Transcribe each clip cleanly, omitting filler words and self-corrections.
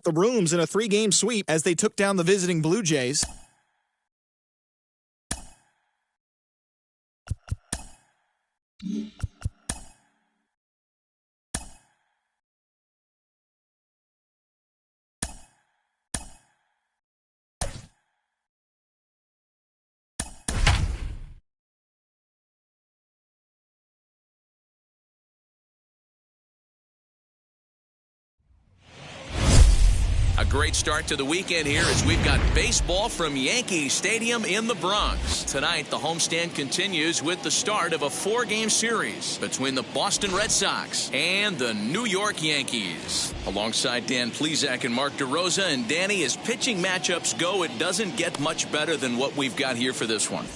the rooms in a 3-game sweep as they took down the visiting Blue Jays. A great start to the weekend here as we've got baseball from Yankee Stadium in the Bronx. Tonight, the homestand continues with the start of a 4-game series between the Boston Red Sox and the New York Yankees. Alongside Dan Plesac and Mark DeRosa, and Danny, as pitching matchups go, it doesn't get much better than what we've got here for this one.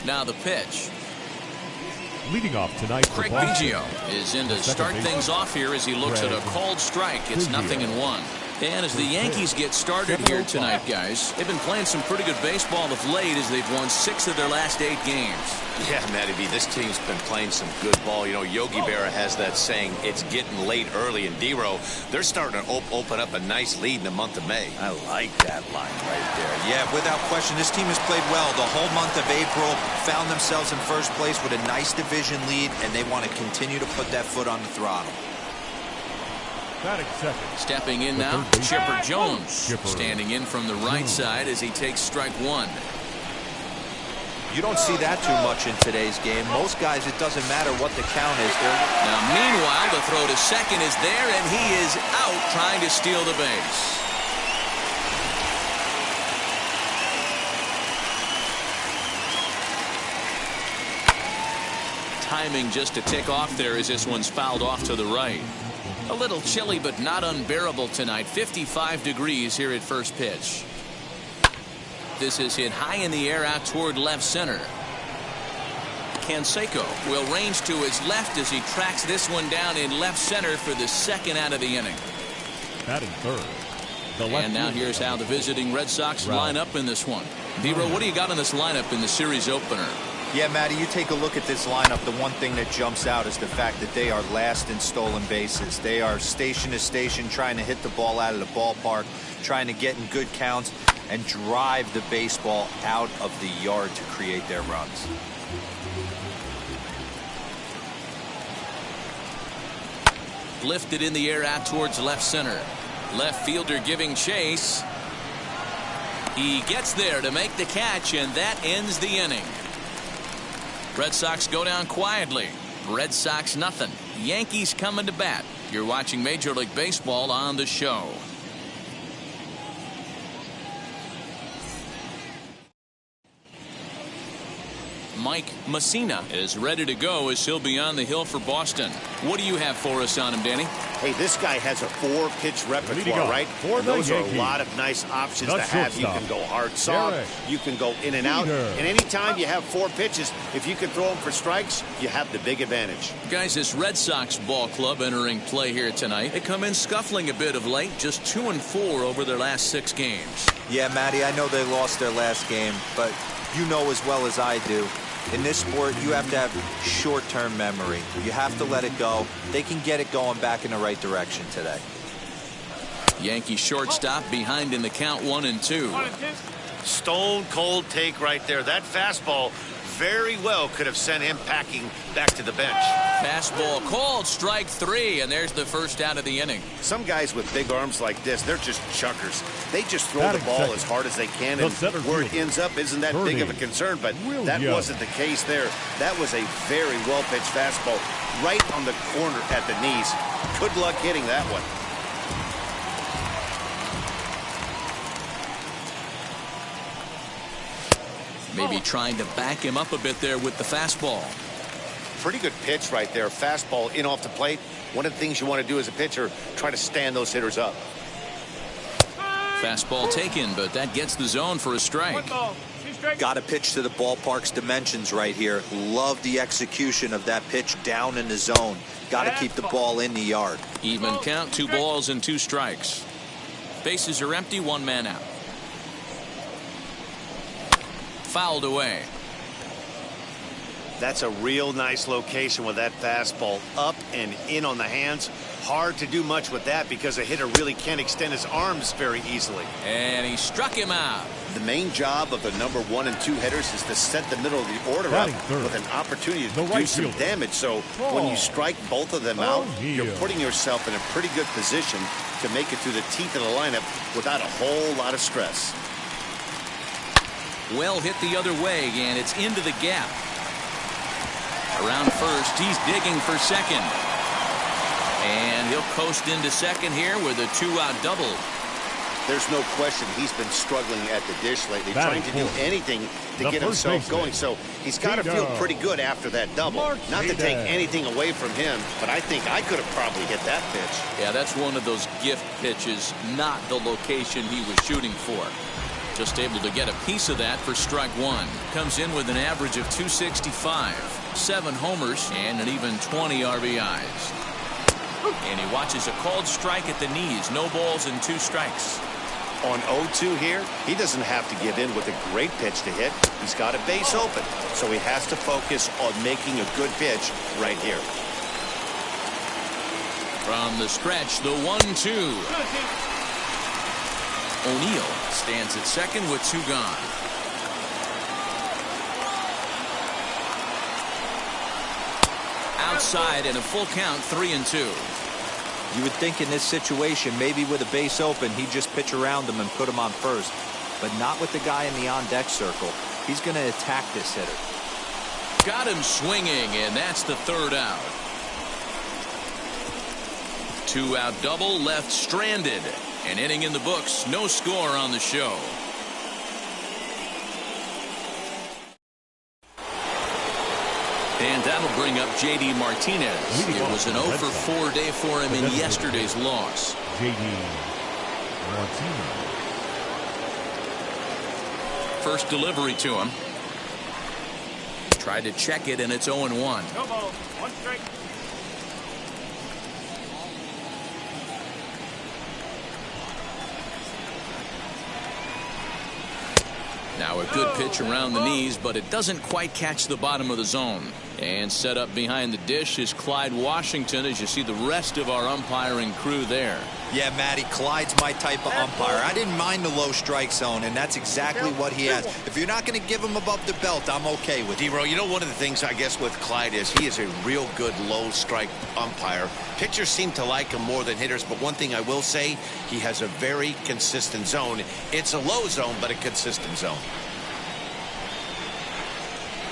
Now the pitch. Leading off tonight, Craig Biggio is in to start things off here as he looks at a called strike. It's 0-1. And as the Yankees get started here tonight, guys, they've been playing some pretty good baseball of late as they've won 6 of their last 8 games. Yeah, Matty B, this team's been playing some good ball. You know, Yogi Berra has that saying, it's getting late early. And D-Row, they're starting to open up a nice lead in the month of May. I like that line right there. Yeah, without question, this team has played well. The whole month of April, found themselves in first place with a nice division lead, and they want to continue to put that foot on the throttle. Stepping in now, Chipper Jones, standing in from the right side as he takes strike 1. You don't see that too much in today's game. Most guys, it doesn't matter what the count is. Now, meanwhile, the throw to second is there, and he is out trying to steal the base. Timing just a tick off there as this one's fouled off to the right. A little chilly, but not unbearable tonight. 55 degrees here at first pitch. This is hit high in the air out toward left center. Canseco will range to his left as he tracks this one down in left center for the second out of the inning. Batting third. And now here's how the visiting Red Sox line up in this one. D-Row, what do you got in this lineup in the series opener? Yeah, Matty, you take a look at this lineup. The one thing that jumps out is the fact that they are last in stolen bases. They are station to station trying to hit the ball out of the ballpark, trying to get in good counts and drive the baseball out of the yard to create their runs. Lifted in the air out towards left center. Left fielder giving chase. He gets there to make the catch, and that ends the inning. Red Sox go down quietly. Red Sox nothing. Yankees coming to bat. You're watching Major League Baseball on the show. Mike Messina is ready to go as he'll be on the hill for Boston. What do you have for us on him, Danny? Hey, this guy has a 4-pitch repertoire, right? And those are a lot of nice options to have. You can go hard, soft. You can go in and out. And anytime you have 4 pitches, if you can throw them for strikes, you have the big advantage. Guys, this Red Sox ball club entering play here tonight. They come in scuffling a bit of late, just 2-4 over their last 6 games. Yeah, Matty, I know they lost their last game, but you know as well as I do, in this sport, you have to have short-term memory. You have to let it go. They can get it going back in the right direction today. Yankee shortstop behind in the count 1-2. Stone cold take right there. That fastball very well could have sent him packing back to the bench. Fastball called, strike 3, and there's the first out of the inning. Some guys with big arms like this, they're just chuckers. They just throw the ball as hard as they can, and where it ends up isn't that big of a concern, but that wasn't the case there. That was a very well-pitched fastball right on the corner at the knees. Good luck hitting that one. Maybe trying to back him up a bit there with the fastball. Pretty good pitch right there. Fastball in off the plate. One of the things you want to do as a pitcher, try to stand those hitters up. Fastball taken, but that gets the zone for a strike. Got to pitch to the ballpark's dimensions right here. Love the execution of that pitch down in the zone. Got to keep the ball in the yard. Even count, 2 balls and 2 strikes. Bases are empty, 1 man out. Fouled away. That's a real nice location with that fastball up and in on the hands. Hard to do much with that because a hitter really can't extend his arms very easily. And he struck him out. The main job of the number 1 and 2 hitters is to set the middle of the order up with an opportunity to do some damage. So when you strike both of them out, you're putting yourself in a pretty good position to make it through the teeth of the lineup without a whole lot of stress. Well hit the other way, and it's into the gap. Around first, he's digging for second. And he'll coast into second here with a 2-out double. There's no question he's been struggling at the dish lately, trying to do anything to get himself going. So he's got to feel pretty good after that double. Not to take anything away from him, but I think I could have probably hit that pitch. Yeah, that's one of those gift pitches, not the location he was shooting for. Just able to get a piece of that for strike 1. Comes in with an average of 265, 7 homers, and an even 20 RBIs. And he watches a called strike at the knees. No balls and 2 strikes. On 0-2 here, he doesn't have to give in with a great pitch to hit. He's got a base open, so he has to focus on making a good pitch right here. From the stretch, the 1-2. O'Neill stands at second with 2 gone. Outside and a full count, 3-2. You would think in this situation, maybe with a base open, he'd just pitch around him and put him on first. But not with the guy in the on-deck circle. He's going to attack this hitter. Got him swinging, and that's the 3rd out. 2-out double left stranded. An inning in the books, no score on the show. And that'll bring up J.D. Martinez. It was an 0-for-4 day for him in yesterday's loss. J.D. Martinez. First delivery to him. Tried to check it, and it's 0-1. No ball, 1 strike. Now a good pitch around the knees, but it doesn't quite catch the bottom of the zone. And set up behind the dish is Clyde Washington, as you see the rest of our umpiring crew there. Yeah, Matty, Clyde's my type of umpire. I didn't mind the low strike zone, and that's exactly what he has. If you're not going to give him above the belt, I'm okay with it. D-Row, you know, one of the things I guess with Clyde is he is a real good low strike umpire. Pitchers seem to like him more than hitters, but one thing I will say, he has a very consistent zone. It's a low zone, but a consistent zone.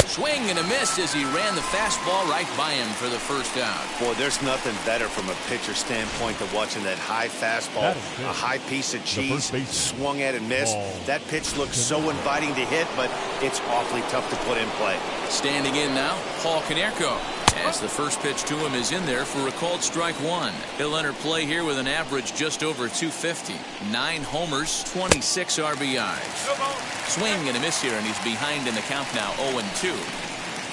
Swing and a miss as he ran the fastball right by him for the 1st out. Boy, there's nothing better from a pitcher standpoint than watching that high fastball, a high piece of cheese, swung at and missed. That pitch looks so inviting to hit, but it's awfully tough to put in play. Standing in now, Paul Canseco, as the first pitch to him is in there for a called strike 1. He'll enter play here with an average just over 250. 9 homers, 26 RBIs. Swing and a miss here, and he's behind in the count now, 0-2.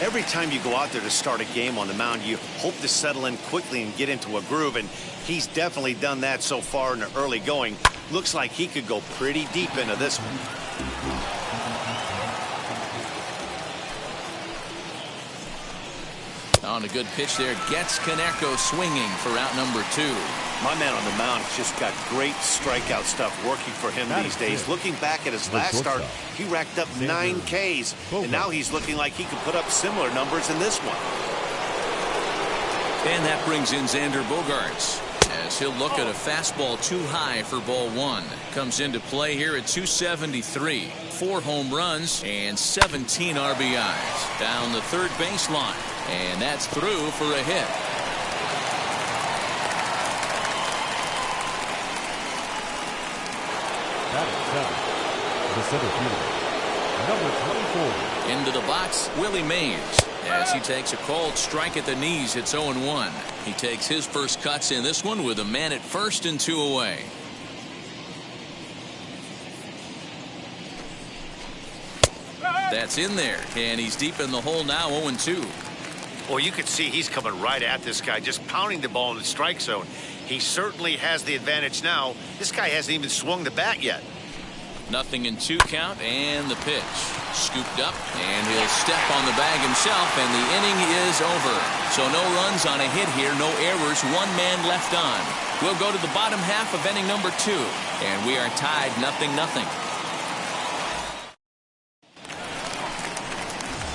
Every time you go out there to start a game on the mound, you hope to settle in quickly and get into a groove, and he's definitely done that so far in the early going. Looks like he could go pretty deep into this one. On a good pitch there, gets Canseco swinging for out number 2. My man on the mound has just got great strikeout stuff working for him these days. Looking back at his last start, he racked up 9 Ks, and now he's looking like he could put up similar numbers in this one. And that brings in Xander Bogaerts, as he'll look at a fastball too high for ball 1. Comes into play here at 273. 4 home runs and 17 RBIs. Down the 3rd baseline. And that's through for a hit. The center fielder, number 24. Into the box, Willie Mays, as he takes a called strike at the knees. It's 0-1. He takes his first cuts in this one with a man at first and 2 away. That's in there, and he's deep in the hole now, 0-2. Well, you can see he's coming right at this guy, just pounding the ball in the strike zone. He certainly has the advantage now. This guy hasn't even swung the bat yet. 0-2 count, and the pitch. Scooped up, and he'll step on the bag himself, and the inning is over. So no runs on a hit here, no errors, 1 man left on. We'll go to the bottom half of inning number 2, and we are tied 0-0.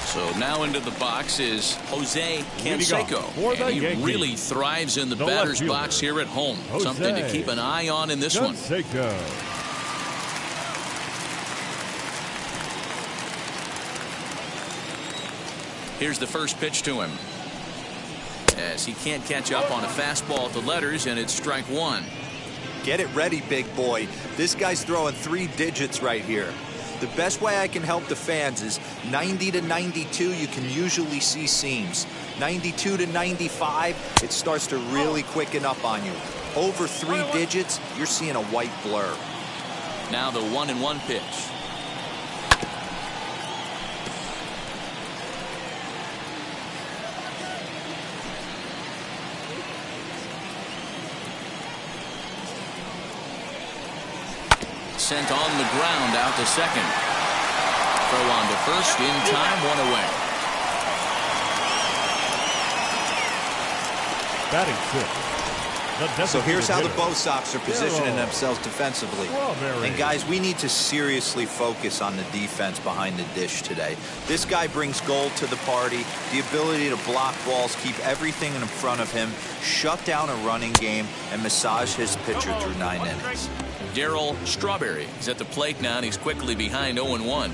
So now into the box is Jose Canseco. And he really thrives in the batter's box here at home. Something to keep an eye on in this one. Here's the first pitch to him. As he can't catch up on a fastball at the letters, and it's strike 1. Get it ready, big boy. This guy's throwing 3 digits right here. The best way I can help the fans is 90 to 92, you can usually see seams. 92 to 95, it starts to really quicken up on you. Over 3 digits, you're seeing a white blur. Now the 1-1 pitch. Sent on the ground out to second. Throw on to first in time, 1 away. Batting 6. So here's how the Bo Sox are positioning themselves defensively. And guys, we need to seriously focus on the defense behind the dish today. This guy brings gold to the party, the ability to block balls, keep everything in front of him, shut down a running game, and massage his pitcher through 9 innings. Daryl Strawberry is at the plate now, and he's quickly behind 0-1.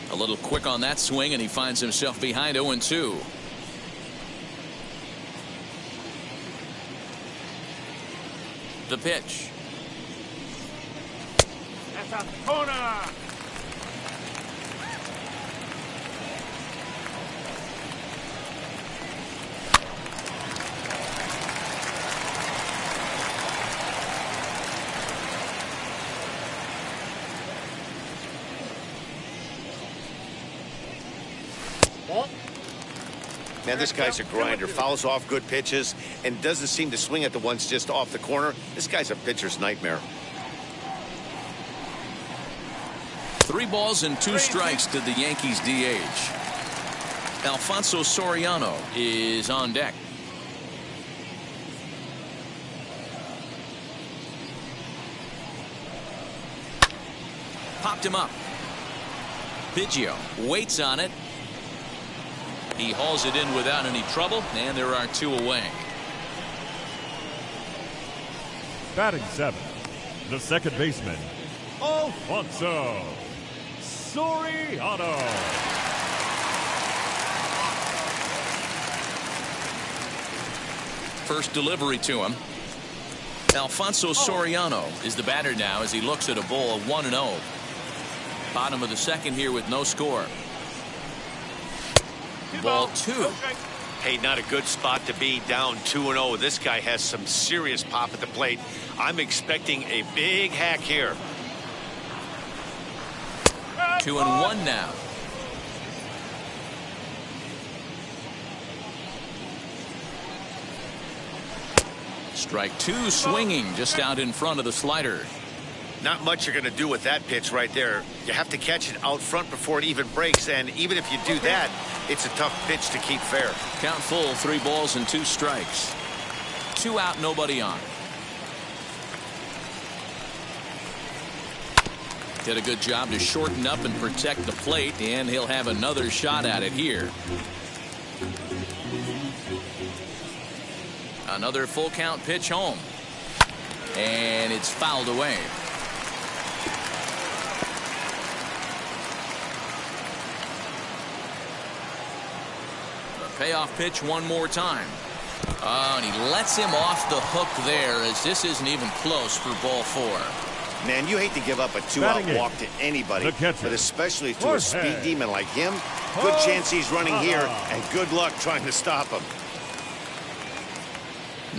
A little quick on that swing, and he finds himself behind 0-2. The pitch. That's a corner. Man, this guy's a grinder. Fouls off good pitches and doesn't seem to swing at the ones just off the corner. This guy's a pitcher's nightmare. 3 balls and 2 strikes to the Yankees DH. Alfonso Soriano is on deck. Popped him up. Biggio waits on it. He hauls it in without any trouble, and there are 2 away. Batting 7, the second baseman, Alfonso Soriano. First delivery to him. Alfonso Soriano is the batter now as he looks at a ball of 1-0. Bottom of the second here with no score. Ball 2. Hey, not a good spot to be, down 2-0. This guy has some serious pop at the plate. I'm expecting a big hack here. 2-1 now. Strike 2 swinging just out in front of the slider. Not much you're going to do with that pitch right there. You have to catch it out front before it even breaks, and even if you do that, it's a tough pitch to keep fair. Count full, 3 balls and 2 strikes. 2 out, nobody on. Did a good job to shorten up and protect the plate, and he'll have another shot at it here. Another full count pitch home. And it's fouled away. Payoff pitch one more time. Oh, and he lets him off the hook there as this isn't even close for ball 4. Man, you hate to give up a 2-out walk to anybody, but especially to a speed demon like him. Good chance he's running here, and good luck trying to stop him.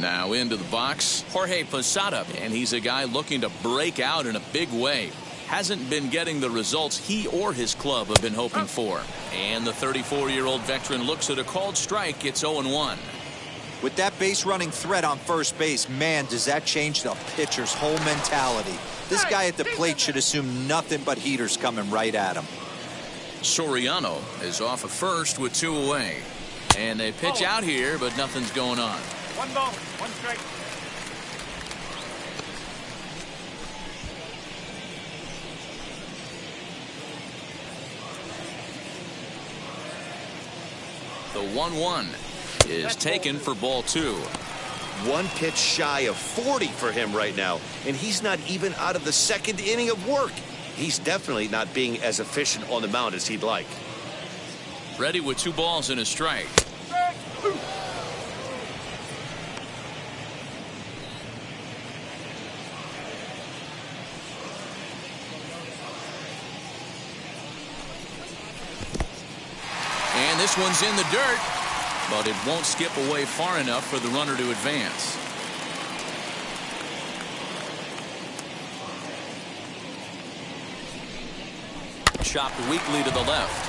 Now into the box, Jorge Posada, and he's a guy looking to break out in a big way. Hasn't been getting the results he or his club have been hoping for. And the 34-year-old veteran looks at a called strike. It's 0-1. With that base running threat on first base, man, does that change the pitcher's whole mentality. This guy at the plate should assume nothing but heaters coming right at him. Soriano is off at first with 2 away. And they pitch out here, but nothing's going on. 1 ball, 1 strike. The 1-1 is taken for ball 2. 1 pitch shy of 40 for him right now, and he's not even out of the 2nd inning of work. He's definitely not being as efficient on the mound as he'd like. Ready with 2 balls and a strike. And this one's in the dirt, but it won't skip away far enough for the runner to advance. Chopped weakly to the left.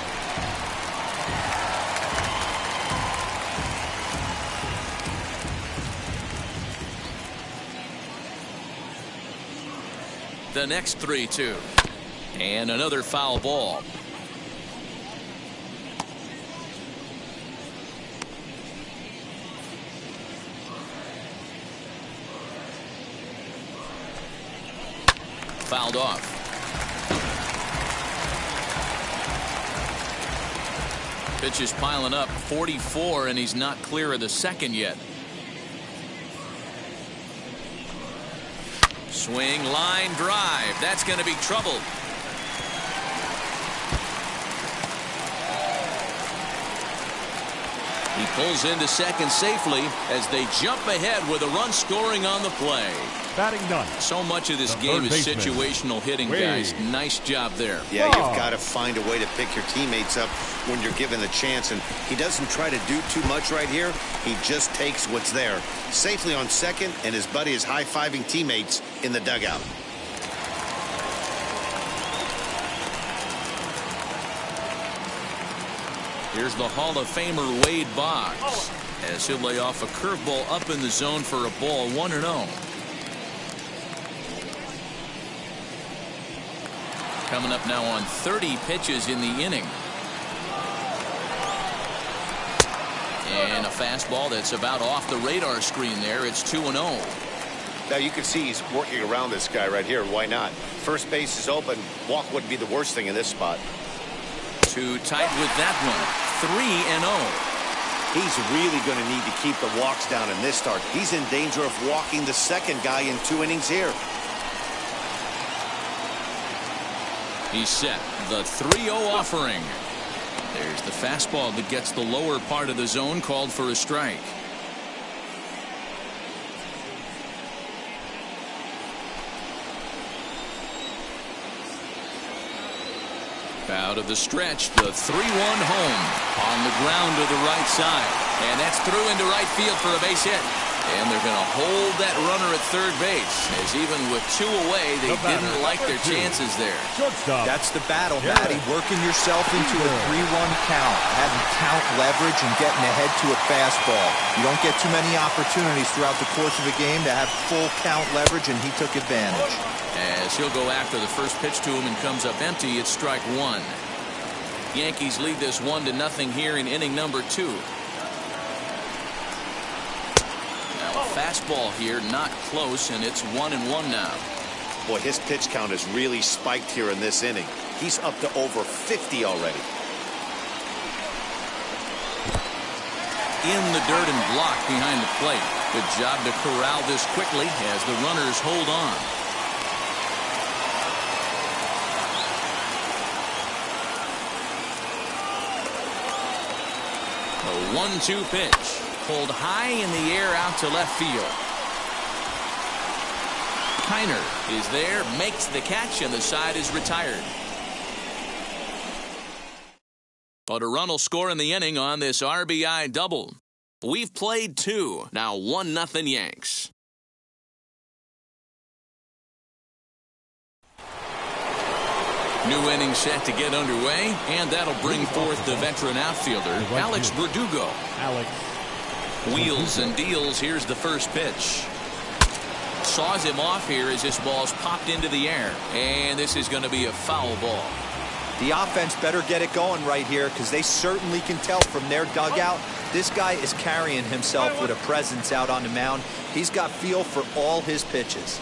The next 3-2. And another foul ball. Fouled off. Pitch is piling up, 44, and he's not clear of the 2nd yet. Swing, line, drive. That's going to be trouble. He pulls into 2nd safely as they jump ahead with a run scoring on the play. Batting done. So much of this game is situational hitting, guys. Nice job there. Yeah, you've got to find a way to pick your teammates up when you're given the chance, and he doesn't try to do too much right here. He just takes what's there. Safely on 2nd, and his buddy is high-fiving teammates in the dugout. Here's the Hall of Famer Wade Boggs as he'll lay off a curveball up in the zone for a ball, 1-0. Coming up now on 30 pitches in the inning. And a fastball that's about off the radar screen there. It's 2-0. Now you can see he's working around this guy right here. Why not? First base is open. Walk wouldn't be the worst thing in this spot. Too tight with that one. 3-0. He's really going to need to keep the walks down in this start. He's in danger of walking the 2nd guy in 2 innings here. He's set. The 3-0 offering. There's the fastball that gets the lower part of the zone, called for a strike. Out of the stretch, the 3-1 home on the ground to the right side. And that's through into right field for a base hit. And they're going to hold that runner at 3rd base, as even with 2 away, they didn't like their chances there. That's the battle, Matty. Working yourself into a 3-1 count, having count leverage and getting ahead to a fastball. You don't get too many opportunities throughout the course of a game to have full count leverage, and he took advantage. As he'll go after the first pitch to him and comes up empty, it's strike 1. Yankees lead this 1-0 here in inning number 2. Fastball here, not close, and it's 1-1 now. Boy, his pitch count has really spiked here in this inning. He's up to over 50 already. In the dirt and blocked behind the plate. Good job to corral this quickly as the runners hold on. A 1-2 pitch. Pulled high in the air out to left field. Keiner is there, makes the catch, and the side is retired. But a run will score in the inning on this RBI double. We've played 2. Now 1-0 Yanks. New inning set to get underway, and that'll bring forth the veteran outfielder, Alex Verdugo. Alex. Wheels and deals. Here's the first pitch. Saws him off here as this ball's popped into the air. And this is going to be a foul ball. The offense better get it going right here, because they certainly can tell from their dugout this guy is carrying himself with a presence out on the mound. He's got feel for all his pitches.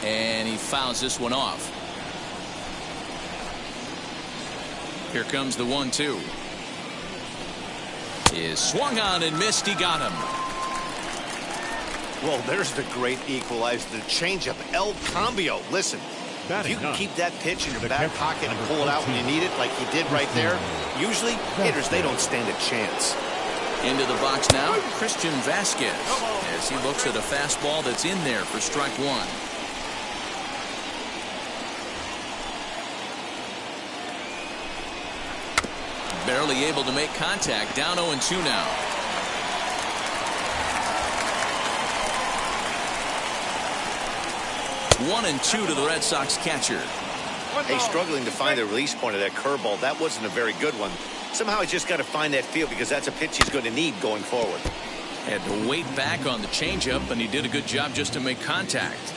And he fouls this one off. Here comes the 1-2. Is swung on and missed. He got him. Well, there's the great equalizer, the changeup, El Cambio. Listen, if you can keep that pitch in your back pocket and pull it out when you need it, like he did right there, usually hitters, they don't stand a chance. Into the box now, Christian Vasquez, as he looks at a fastball that's in there for strike one. Barely able to make contact. Down 0-2 now. One and two to the Red Sox catcher. Hey, struggling to find the release point of that curveball. That wasn't a very good one. Somehow he's just got to find that feel, because that's a pitch he's going to need going forward. Had to wait back on the changeup, and he did a good job just to make contact.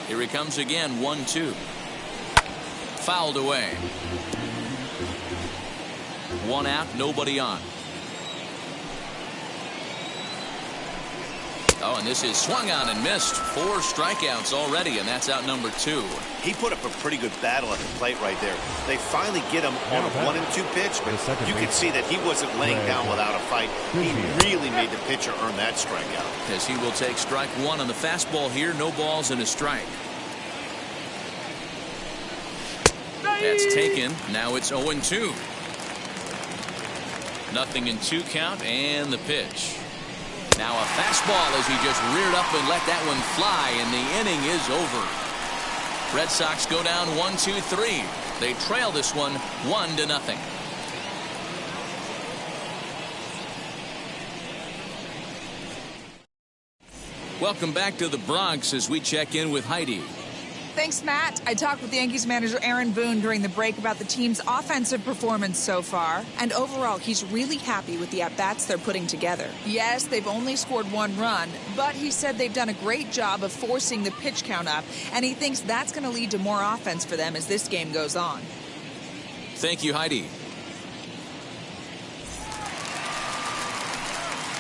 Here he comes again. 1-2. Fouled away. One out, nobody on. Oh, and this is swung on and missed. 4 strikeouts already, and that's out number 2. He put up a pretty good battle at the plate right there. They finally get him on a 1-2 pitch, but you could see that he wasn't laying down without a fight. He really made the pitcher earn that strikeout. As he will take strike 1 on the fastball here. No balls and a strike. That's taken. Now it's 0-2. Nothing in 2 count, and the pitch. Now a fastball as he just reared up and let that one fly, and the inning is over. Red Sox go down 1-2-3. They trail this one 1-0. Welcome back to the Bronx as we check in with Heidi. Thanks, Matt. I talked with the Yankees manager Aaron Boone during the break about the team's offensive performance so far. And overall, he's really happy with the at-bats they're putting together. Yes, they've only scored 1 run, but he said they've done a great job of forcing the pitch count up, and he thinks that's going to lead to more offense for them as this game goes on. Thank you, Heidi.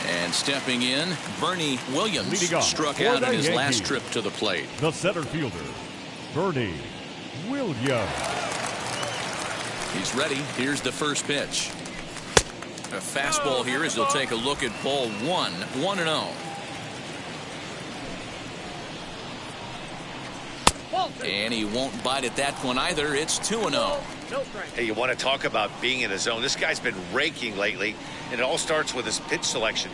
And stepping in, Bernie Williams struck out in his last trip to the plate. The center fielder, Bernie Williams. He's ready. Here's the first pitch. A fastball here as they'll take a look at ball 1. 1-0. And he won't bite at that one either. It's 2-0. Hey, you want to talk about being in a zone? This guy's been raking lately, and it all starts with his pitch selection.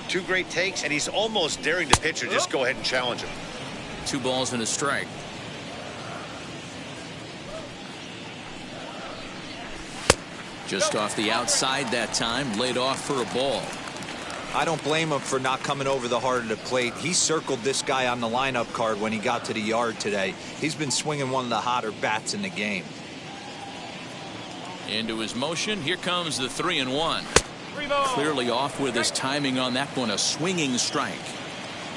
2 great takes, and he's almost daring the pitcher just go ahead and challenge him. 2 balls and a strike. Just off the outside that time, laid off for a ball. I don't blame him for not coming over the heart of the plate. He circled this guy on the lineup card when he got to the yard today. He's been swinging one of the hotter bats in the game. Into his motion. Here comes the 3-1. Clearly off with his timing on that one. A swinging strike.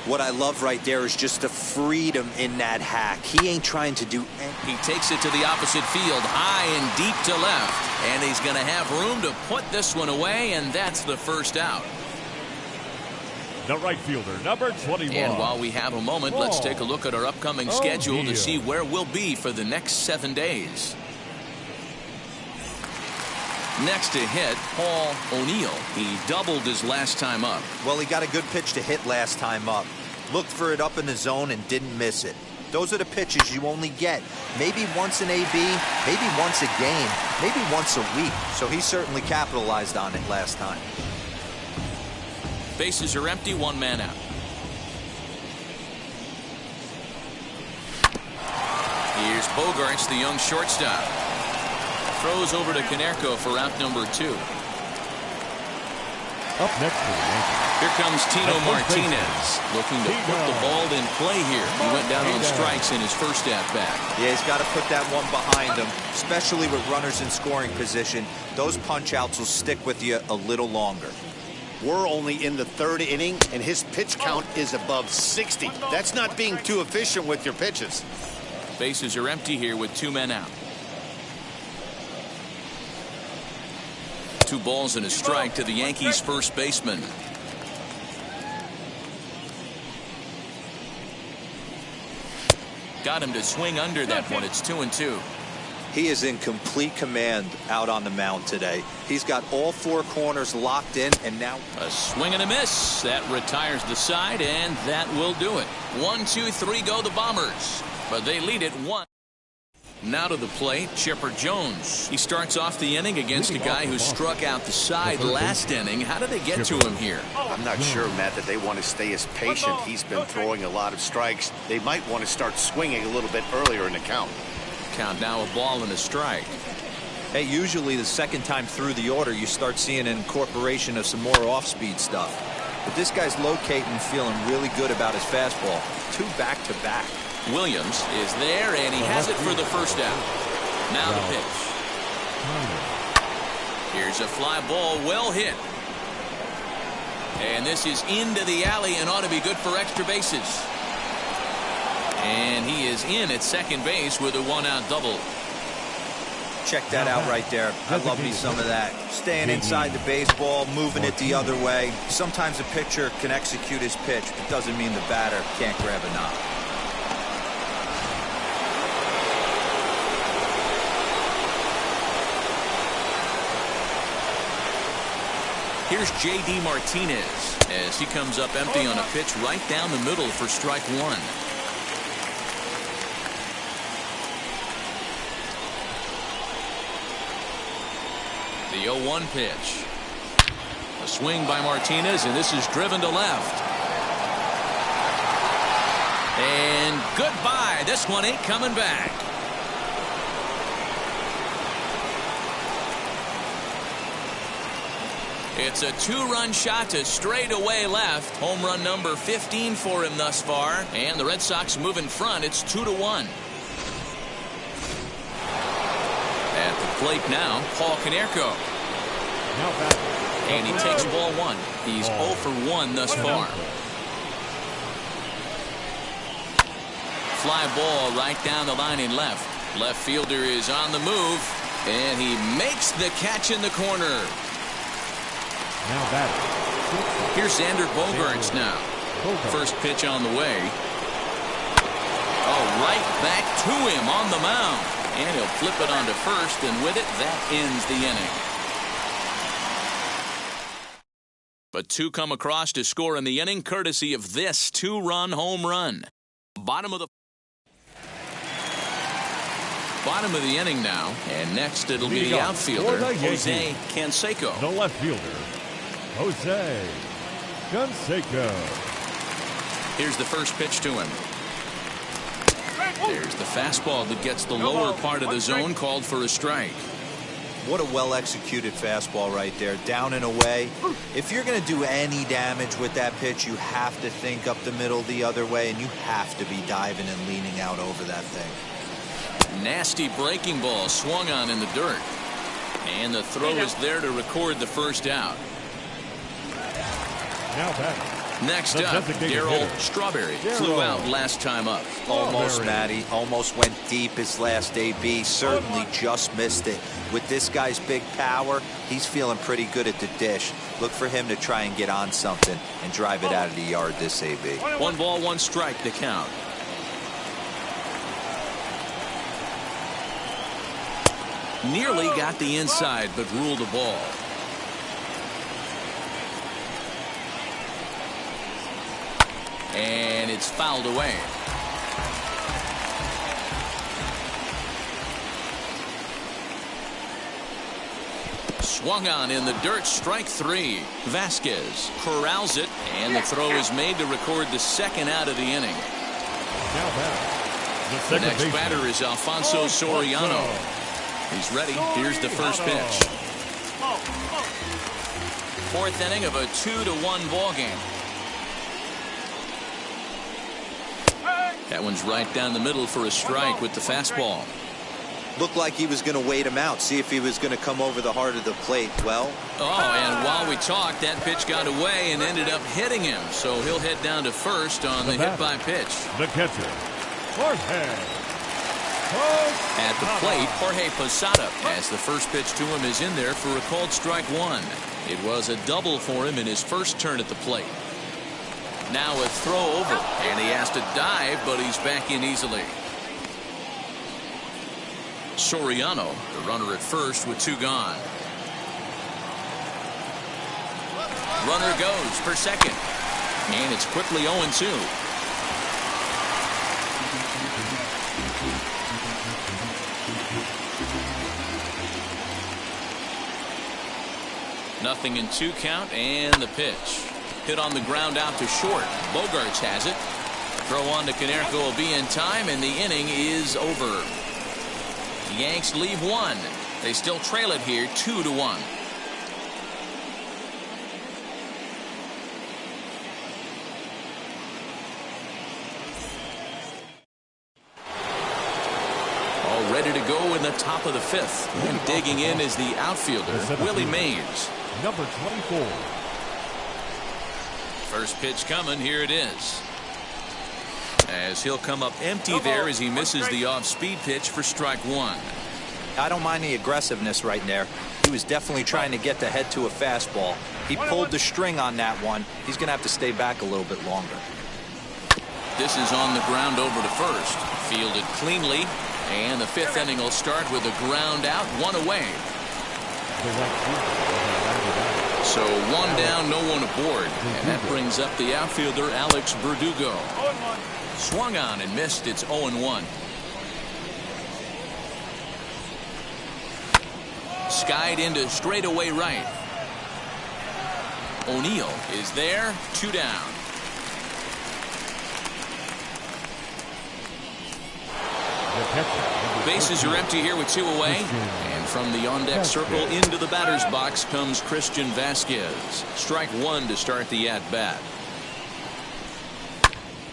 What I love right there is just the freedom in that hack. He ain't trying to do anything. He takes it to the opposite field, high and deep to left. And he's going to have room to put this one away, and that's the first out. The right fielder, number 21. And while we have a moment, let's take a look at our upcoming schedule to see where we'll be for the next 7 days. Next to hit, Paul O'Neill. He doubled his last time up. Well, he got a good pitch to hit last time up. Looked for it up in the zone and didn't miss it. Those are the pitches you only get. Maybe once an AB, maybe once a game, maybe once a week. So he certainly capitalized on it last time. Bases are empty, 1 man out. Here's Boggs, the young shortstop. Throws over to Canseco for out number 2. Up next for the Yankees. Here comes Tino Martinez, looking to put the ball in play here. He went down on strikes in his first at-bat. Yeah, he's got to put that one behind him, especially with runners in scoring position. Those punch-outs will stick with you a little longer. We're only in the 3rd inning, and his pitch count is above 60. That's not being too efficient with your pitches. Bases are empty here with 2 men out. 2 balls and a strike to the Yankees first baseman. Got him to swing under that one. It's 2-2. He is in complete command out on the mound today. He's got all 4 corners locked in, and now a swing and a miss. That retires the side, and that will do it. 1-2-3 go the Bombers, but they lead it 1. Now to the plate, Chipper Jones. He starts off the inning against a guy who struck out the side last inning. How did they get to him here? I'm not sure, Matt, that they want to stay as patient. He's been throwing a lot of strikes. They might want to start swinging a little bit earlier in the count. Count now, a ball and a strike. Hey, usually the second time through the order, you start seeing an incorporation of some more off-speed stuff. But this guy's locating, feeling really good about his fastball. 2 back-to-back. Williams is there, and he has it for the first out. Now the pitch. Here's a fly ball, well hit. And this is into the alley and ought to be good for extra bases. And he is in at second base with a 1-out double. Check that out right there. I love me some of that. Staying inside the baseball, moving it the other way. Sometimes a pitcher can execute his pitch, but doesn't mean the batter can't grab a knob. Here's J.D. Martinez as he comes up empty on a pitch right down the middle for strike 1. The 0-1 pitch. A swing by Martinez, and this is driven to left. And goodbye. This one ain't coming back. It's a 2-run shot to straightaway left. Home run number 15 for him thus far. And the Red Sox move in front. It's 2-1. At the plate now, Paul Canseco. And he takes ball 1. He's 0 for 1 thus far. Fly ball right down the line in left. Left fielder is on the move. And he makes the catch in the corner. Here's Xander Bogaerts now. First pitch on the way. Oh, right back to him on the mound. And he'll flip it onto first, and with it, that ends the inning. But 2 come across to score in the inning, courtesy of this 2-run home run. Bottom of the inning now, and next it'll be the outfielder, Jose Canseco. The left fielder, Jose Canseco. Here's the first pitch to him. There's the fastball that gets the lower part of the zone, called for a strike. What a well-executed fastball right there, down and away. If you're going to do any damage with that pitch, you have to think up the middle the other way, and you have to be diving and leaning out over that thing. Nasty breaking ball swung on in the dirt. And the throw is there to record the first out. Now batting. Next up, Daryl Strawberry flew out last time up. Almost, Matty. Almost went deep his last AB. Certainly just missed it. With this guy's big power, he's feeling pretty good at the dish. Look for him to try and get on something and drive it out of the yard this AB. 1 ball, 1 strike to count. Nearly got the inside, but ruled the ball. And it's fouled away. Swung on in the dirt, strike 3. Vasquez corrals it, and the throw is made to record the second out of the inning. The next batter is Alfonso Soriano. He's ready. Here's the first pitch. 4th inning of a 2-1 ball game. That one's right down the middle for a strike with the fastball. Looked like he was going to wait him out, see if he was going to come over the heart of the plate. Well. Oh, and while we talked, that pitch got away and ended up hitting him. So he'll head down to first on the hit by pitch. The catcher, Jorge. At the plate, Jorge Posada, as the first pitch to him is in there for a called strike one. It was a double for him in his first turn at the plate. Now a throw over, and he has to dive, but he's back in easily. Soriano, the runner at first with two gone. Runner goes for second, and it's quickly 0-2. Nothing in 2 count, and the pitch. Hit on the ground out to short. Boggs has it. Throw on to Canseco will be in time, and the inning is over. The Yanks leave one. They still trail it here 2-1. All ready to go in the top of the 5th. And digging in is the outfielder, Willie Mays. Number 24. First pitch coming. Here it is. As he'll come up empty there as he misses the off-speed pitch for strike one. I don't mind the aggressiveness right there. He was definitely trying to get the head to a fastball. He pulled the string on that one. He's going to have to stay back a little bit longer. This is on the ground over to first. Fielded cleanly. And the 5th inning will start with a ground out, 1 away. So 1 down, no one aboard. And that brings up the outfielder, Alex Verdugo. Swung on and missed. It's 0-1. Skied into straightaway right. O'Neill is there. 2 down. Bases are empty here with 2 away. And from the on-deck circle into the batter's box comes Christian Vasquez. Strike one to start the at-bat.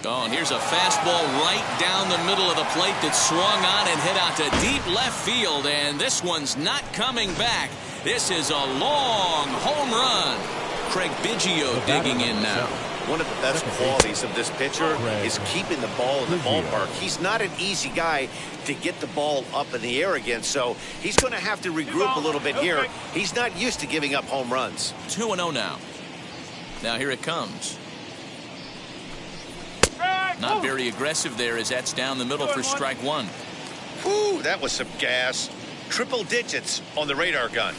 Oh, and here's a fastball right down the middle of the plate that swung on and hit out to deep left field. And this one's not coming back. This is a long home run. Craig Biggio digging in now. One of the best qualities of this pitcher is keeping the ball in the ballpark. He's not an easy guy to get the ball up in the air again, so he's going to have to regroup a little bit here. He's not used to giving up home runs. 2-0 now. Now here it comes. Not very aggressive there as that's down the middle for strike one. Whew, that was some gas. Triple digits on the radar gun.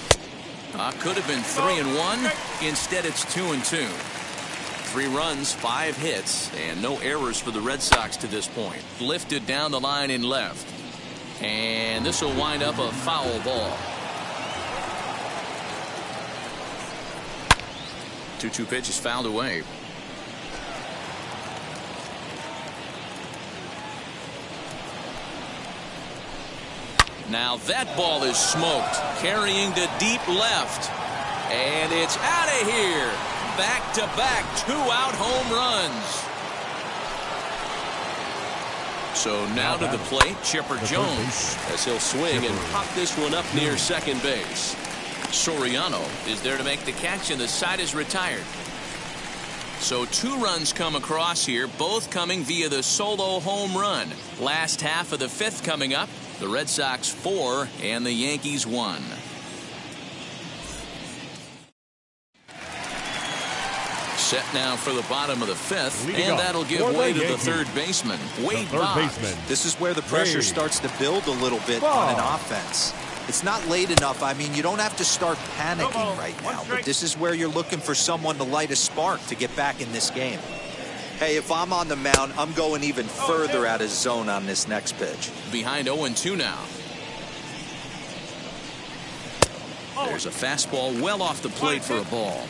Could have been 3-1. Instead, it's 2-2. 3 runs, 5 hits, and no errors for the Red Sox to this point. Lifted down the line in left. And this will wind up a foul ball. 2-2 pitch is fouled away. Now that ball is smoked, carrying to deep left. And it's out of here. Back-to-back 2-out home runs. So now to the plate, Chipper Jones, as he'll swing and pop this one up near second base. Soriano is there to make the catch, and the side is retired. So 2 runs come across here, both coming via the solo home run. Last half of the 5th coming up. The Red Sox 4 and the Yankees 1. Set now for the bottom of the 5th, and that'll give way to the third baseman, Wade Boggs. This is where the pressure starts to build a little bit on an offense. It's not late enough. I mean, you don't have to start panicking right now, but this is where you're looking for someone to light a spark to get back in this game. Hey, if I'm on the mound, I'm going even further out of zone on this next pitch. Behind 0-2 now. There's a fastball well off the plate for a ball.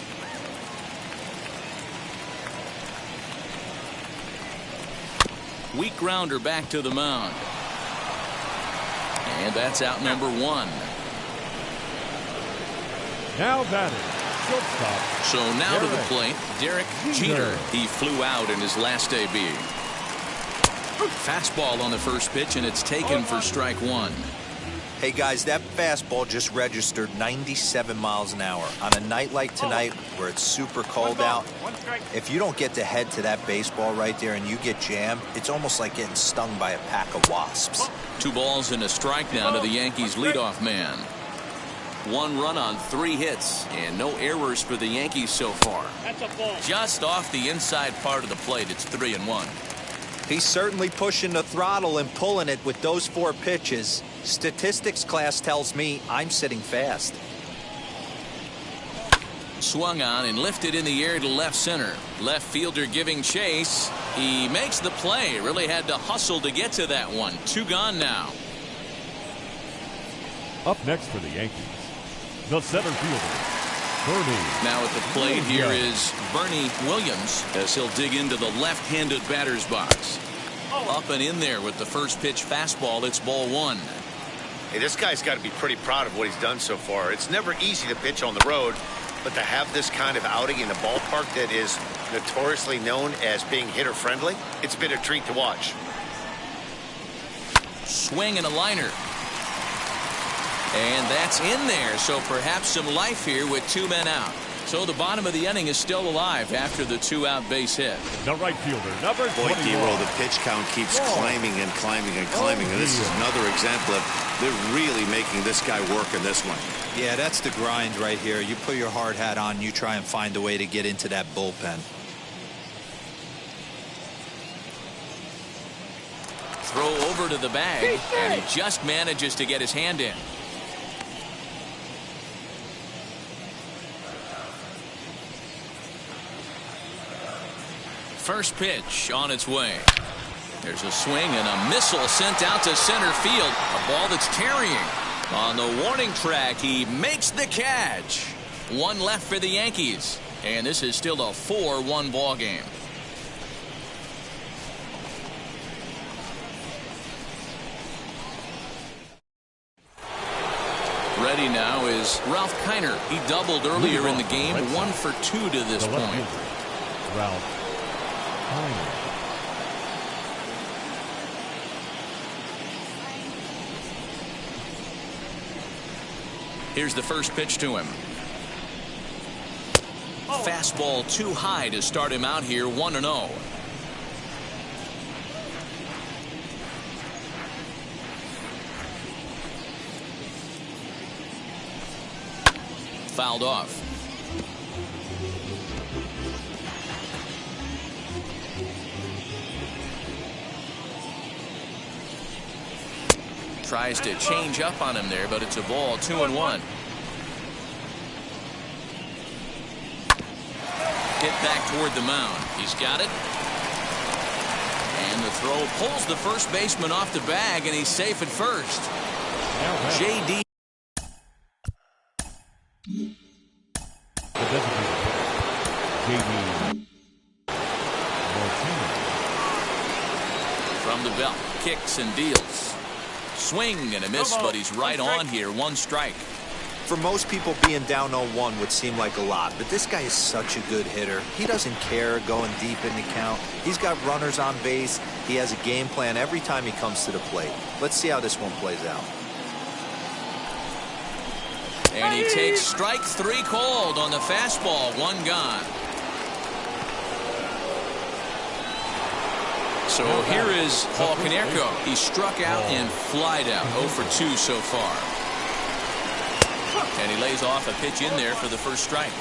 Weak grounder back to the mound. And that's out number 1. Now batting, shortstop. So now to the plate, Derek Jeter. He flew out in his last AB. Fastball on the first pitch, and it's taken for strike one. Hey, guys, that fastball just registered 97 miles an hour. On a night like tonight where it's super cold out, if you don't get to head to that baseball right there and you get jammed, it's almost like getting stung by a pack of wasps. 2 balls and a strike now to the Yankees leadoff man. 1 run on 3 hits and no errors for the Yankees so far. Just off the inside part of the plate, it's 3-1. He's certainly pushing the throttle and pulling it with those 4 pitches. Statistics class tells me I'm sitting fast. Swung on and lifted in the air to left center. Left fielder giving chase. He makes the play. Really had to hustle to get to that one. 2 gone now. Up next for the Yankees, the center fielder, Bernie. Now at the plate here is Bernie Williams as he'll dig into the left-handed batter's box. Up and in there with the first pitch fastball. It's ball 1. Hey, this guy's got to be pretty proud of what he's done so far. It's never easy to pitch on the road, but to have this kind of outing in a ballpark that is notoriously known as being hitter-friendly, it's been a treat to watch. Swing and a liner. And that's in there, so perhaps some life here with 2 men out. So the bottom of the inning is still alive after the 2-out base hit. The right fielder, number 21. Boy, D-Roll, the pitch count keeps climbing and climbing and climbing. And this is another example of they're really making this guy work in this one. Yeah, that's the grind right here. You put your hard hat on, you try and find a way to get into that bullpen. Throw over to the bag, and he just manages to get his hand in. First pitch on its way. There's a swing and a missile sent out to center field. A ball that's carrying. On the warning track, he makes the catch. 1 left for the Yankees. And this is still a 4-1 ball game. Ready now is Ralph Keiner. He doubled earlier in the game. 1 for 2 to this point. Ralph Keiner. Here's the first pitch to him. Fastball too high to start him out here. 1-0. Fouled off. Tries to change up on him there, but it's a ball. 2-1. Hit back toward the mound. He's got it. And the throw pulls the first baseman off the bag, and he's safe at first. J.D. From the belt, kicks and deals. Swing and a miss, but he's right on here. 1 strike. For most people, being down 0-1 would seem like a lot, but this guy is such a good hitter. He doesn't care going deep in the count. He's got runners on base. He has a game plan every time he comes to the plate. Let's see how this one plays out. And he takes strike 3 called on the fastball. 1 gone. So here is Paul Canseco. He struck out and flied out. 0 for 2 so far. And he lays off a pitch in there for the first strike.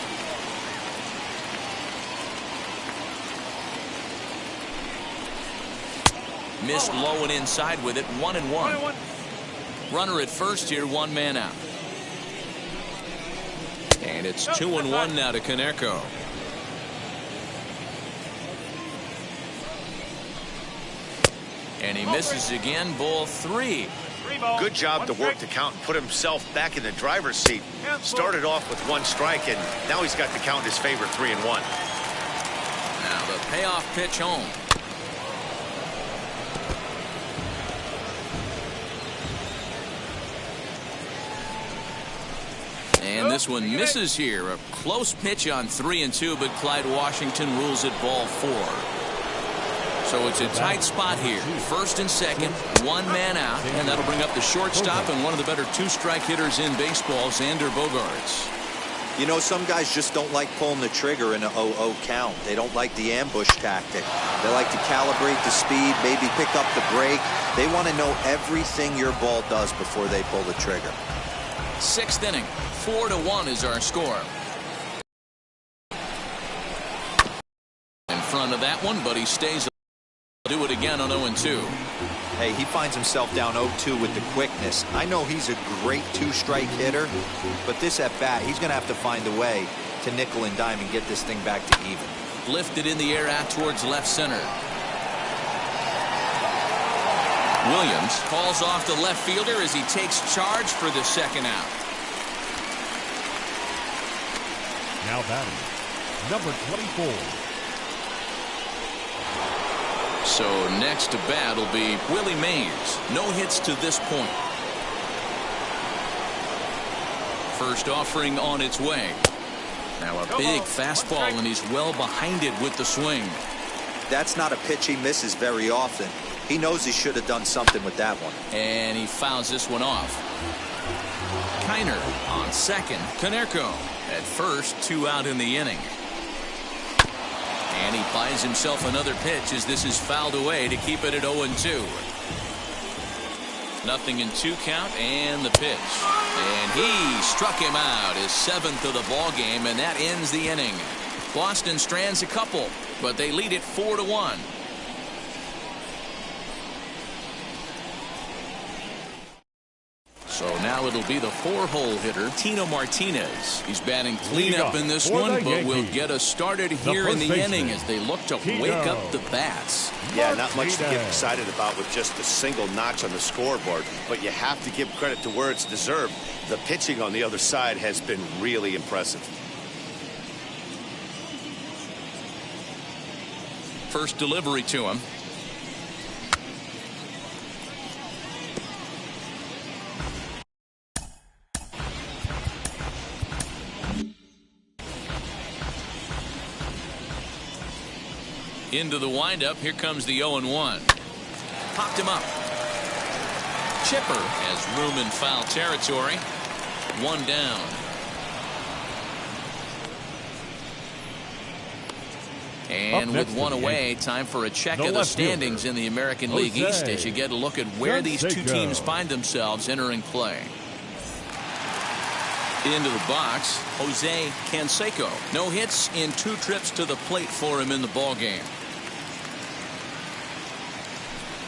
Missed low and inside with it. 1-1. Runner at first here. 1 man out. And it's 2-1 now to Canseco. And he misses again. Ball 3. Good job to work the count and put himself back in the driver's seat. Started off with 1 strike, and now he's got the count in his favor. 3-1. Now the payoff pitch home. And this one misses here. A close pitch on 3-2, but Clyde Washington rules it ball 4. So it's a tight spot here. First and second, one man out, and that'll bring up the shortstop and one of the better two-strike hitters in baseball, Xander Bogaerts. You know, some guys just don't like pulling the trigger in a 0-0 count. They don't like the ambush tactic. They like to calibrate the speed, maybe pick up the break. They want to know everything your ball does before they pull the trigger. Sixth inning, 4-1 is our score. In front of that one, but he stays. Do it again on 0-2. Hey, he finds himself down 0-2 with the quickness. I know he's a great two-strike hitter, but this at bat, he's going to have to find a way to nickel and dime and get this thing back to even. Lifted in the air out towards left center. Williams calls off the left fielder as he takes charge for the second out. Now batting, number 24. So next to bat will be Willie Mays. No hits to this point. First offering on its way. Now a big fastball, and he's well behind it with the swing. That's not a pitch he misses very often. He knows he should have done something with that one. And he fouls this one off. Keiner on second. Canseco at first, 2 out in the inning. And he buys himself another pitch as this is fouled away to keep it at 0-2. Nothing in 2 count, and the pitch. And he struck him out, his 7th of the ball game, and that ends the inning. Boston strands a couple, but they lead it 4-1. So now it'll be the 4-hole hitter, Tino Martinez. He's batting cleanup in this one, but will get us started here in the inning as they look to wake up the bats. Yeah, not much to get excited about with just a single notch on the scoreboard, but you have to give credit to where it's deserved. The pitching on the other side has been really impressive. First delivery to him. Into the windup. Here comes the 0-1. Popped him up. Chipper has room in foul territory. 1 down. And with 1 away, time for a check of the standings in the American League East as you get a look at where these two teams find themselves entering play. Into the box, Jose Canseco. No hits in 2 trips to the plate for him in the ball game.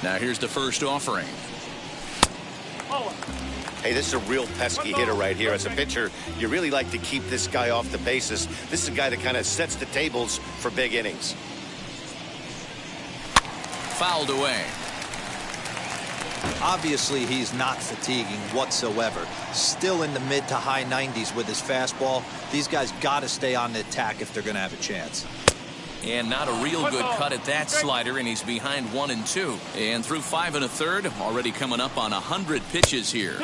Now here's the first offering. Hey, this is a real pesky hitter right here. As a pitcher, you really like to keep this guy off the bases. This is a guy that kind of sets the tables for big innings. Fouled away. Obviously, he's not fatiguing whatsoever. Still in the mid to high 90s with his fastball. These guys got to stay on the attack if they're going to have a chance. And not a real good cut at that slider, and he's behind 1-2. And through 5 1/3, already coming up on 100 pitches here.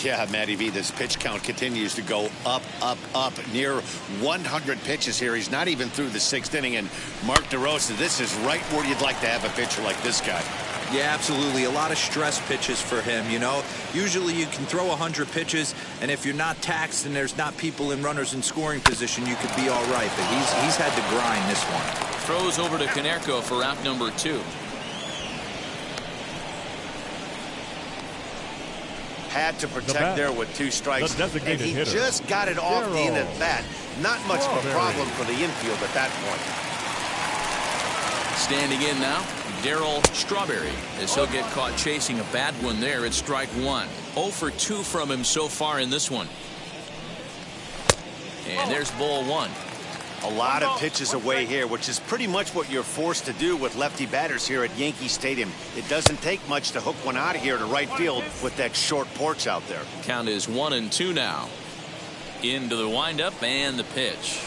Yeah, Matty V, this pitch count continues to go up, up, up. Near 100 pitches here. He's not even through the 6th inning. And Mark DeRosa, this is right where you'd like to have a pitcher like this guy. Yeah, absolutely. A lot of stress pitches for him, you know. Usually you can throw 100 pitches, and if you're not taxed and there's not people in runners in scoring position, you could be all right. But he's had to grind this one. Throws over to Canseco for out number 2. Had to protect there with 2 strikes, and he just got it off the end of the bat. Not much of a problem for the infield at that point. Standing in now, Daryl Strawberry, as he'll get caught chasing a bad one there at strike 1. 0 for 2 from him so far in this one. And there's ball 1. A lot of pitches away here, which is pretty much what you're forced to do with lefty batters here at Yankee Stadium. It doesn't take much to hook one out of here to right field with that short porch out there. Count is 1-2 now. Into the windup and the pitch.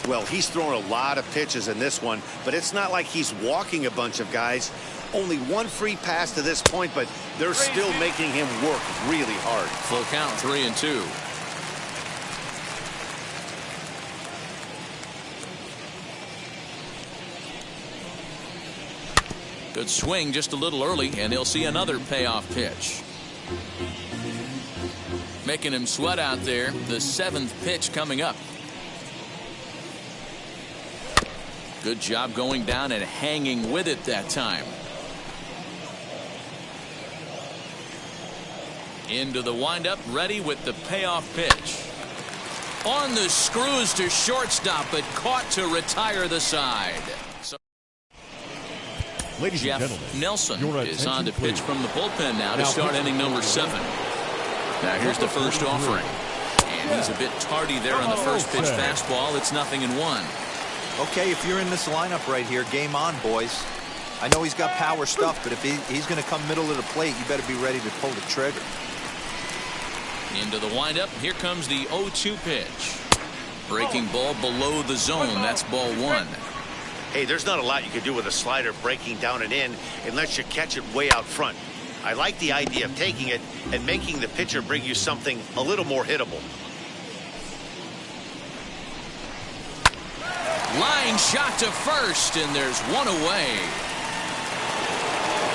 Well, he's thrown a lot of pitches in this one, but it's not like he's walking a bunch of guys. Only 1 free pass to this point, but they're still making him work really hard. Full count, 3-2. Good swing just a little early, and he'll see another payoff pitch. Making him sweat out there. The 7th pitch coming up. Good job going down and hanging with it that time. Into the windup, ready with the payoff pitch. On the screws to shortstop, but caught to retire the side. So Ladies Jeff and gentlemen, Nelson your is on to attention, pitch please. from the bullpen now to start inning number 7. Now here's the first offering. And he's a bit tardy there on the first pitch fastball. It's 0-1. Okay, if you're in this lineup right here, game on, boys. I know he's got power stuff, but if he's going to come middle of the plate, you better be ready to pull the trigger. Into the windup. Here comes the 0-2 pitch. Breaking ball below the zone. That's ball 1. Hey, there's not a lot you can do with a slider breaking down and in unless you catch it way out front. I like the idea of taking it and making the pitcher bring you something a little more hittable. Line shot to first, and there's one away.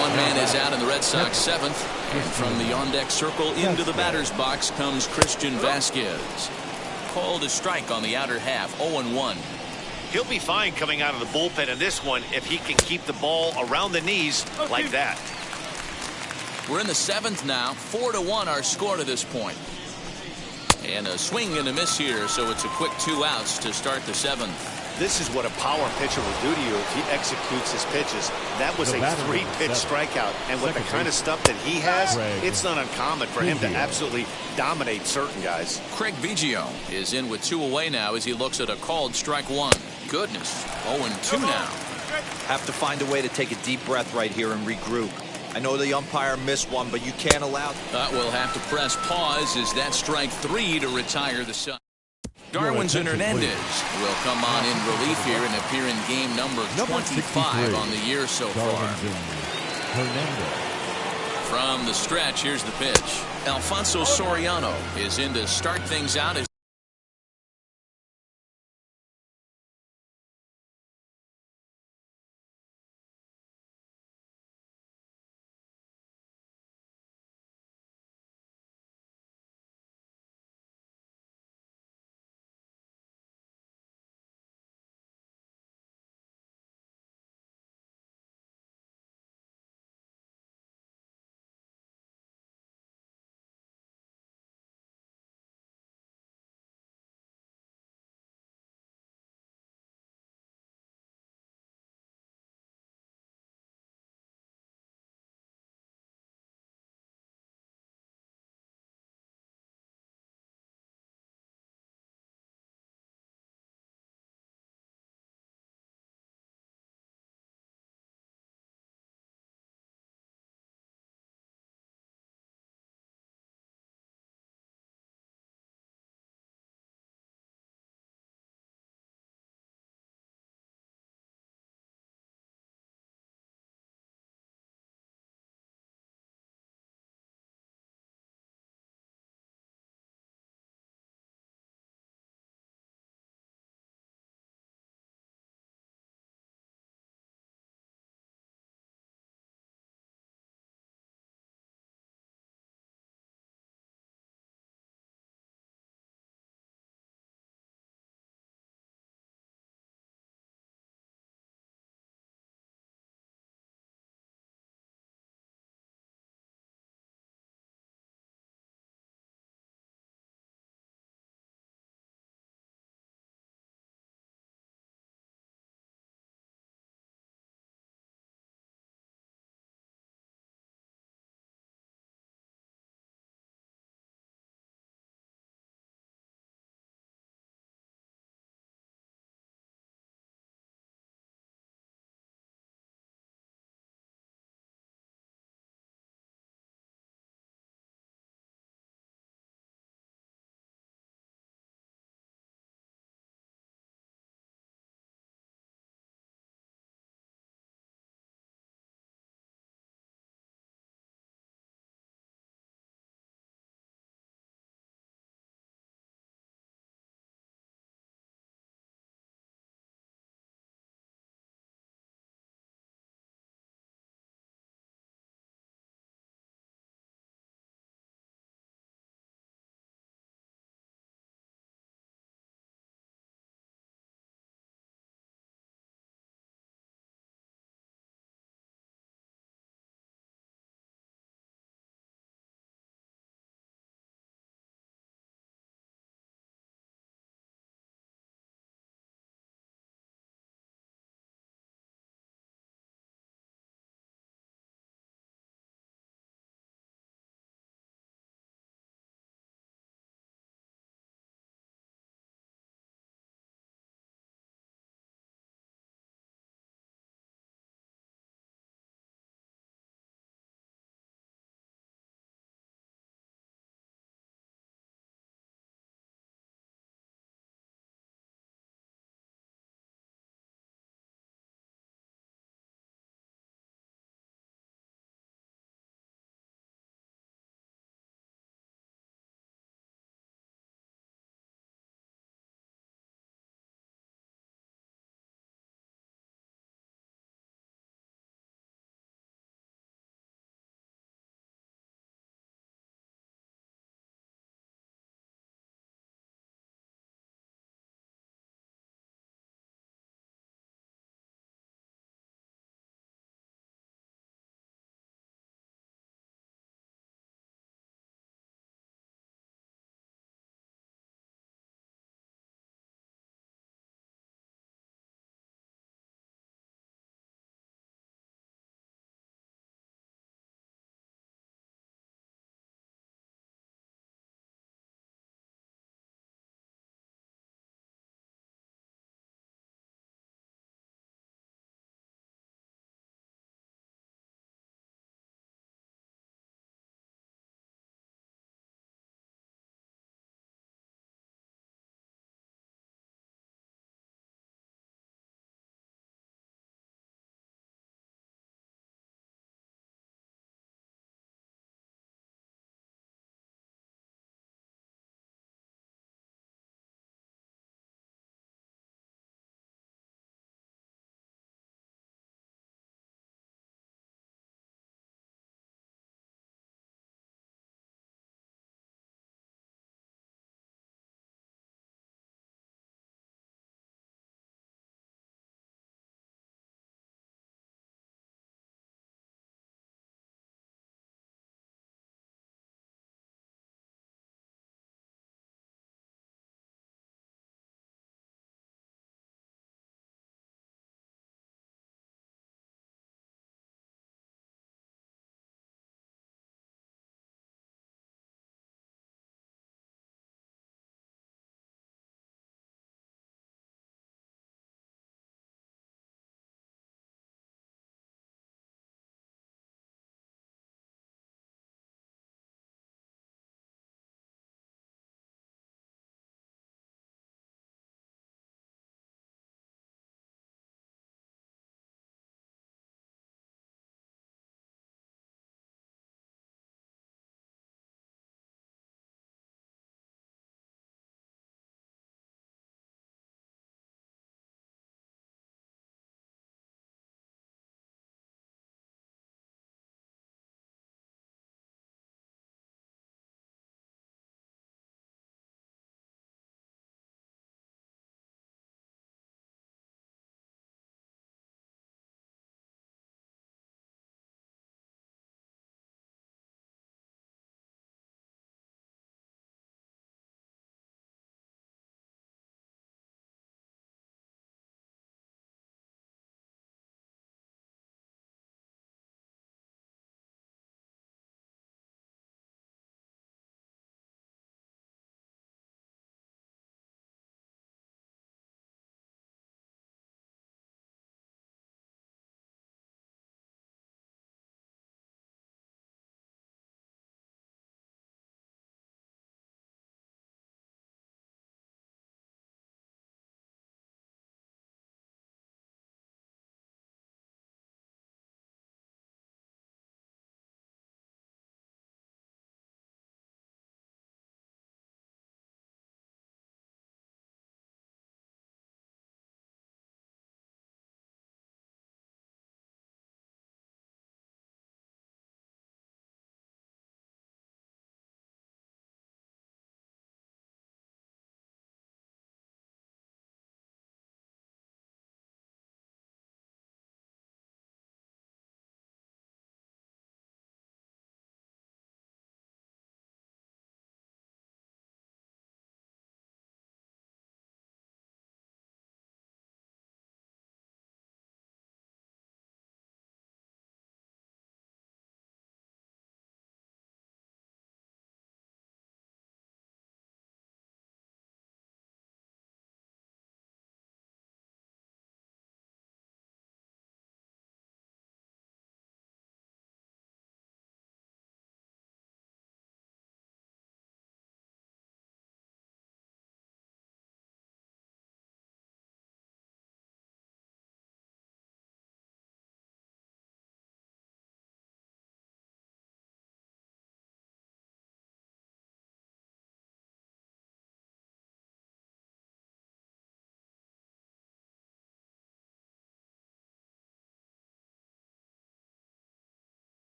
One man is out in the Red Sox 7th. And from the on-deck circle into the batter's box comes Christian Vasquez. Called a strike on the outer half, 0-1. He'll be fine coming out of the bullpen in this one if he can keep the ball around the knees like that. We're in the 7th now. 4-1 our score to this point. And a swing and a miss here, so it's a quick 2 outs to start the 7th. This is what a power pitcher will do to you if he executes his pitches. That was a 3-pitch strikeout, and with the kind of stuff that he has, it's not uncommon for him to absolutely dominate certain guys. Craig Biggio is in with 2 away now as he looks at a called strike 1. Goodness, 0-2 now. Have to find a way to take a deep breath right here and regroup. I know the umpire missed one, but you can't allow. We'll have to press pause as that strike 3 to retire the side. Darwinzon Hernandez will come on in relief here and appear in game number 25 on the year so far. From the stretch, here's the pitch. Alfonso Soriano is in to start things out as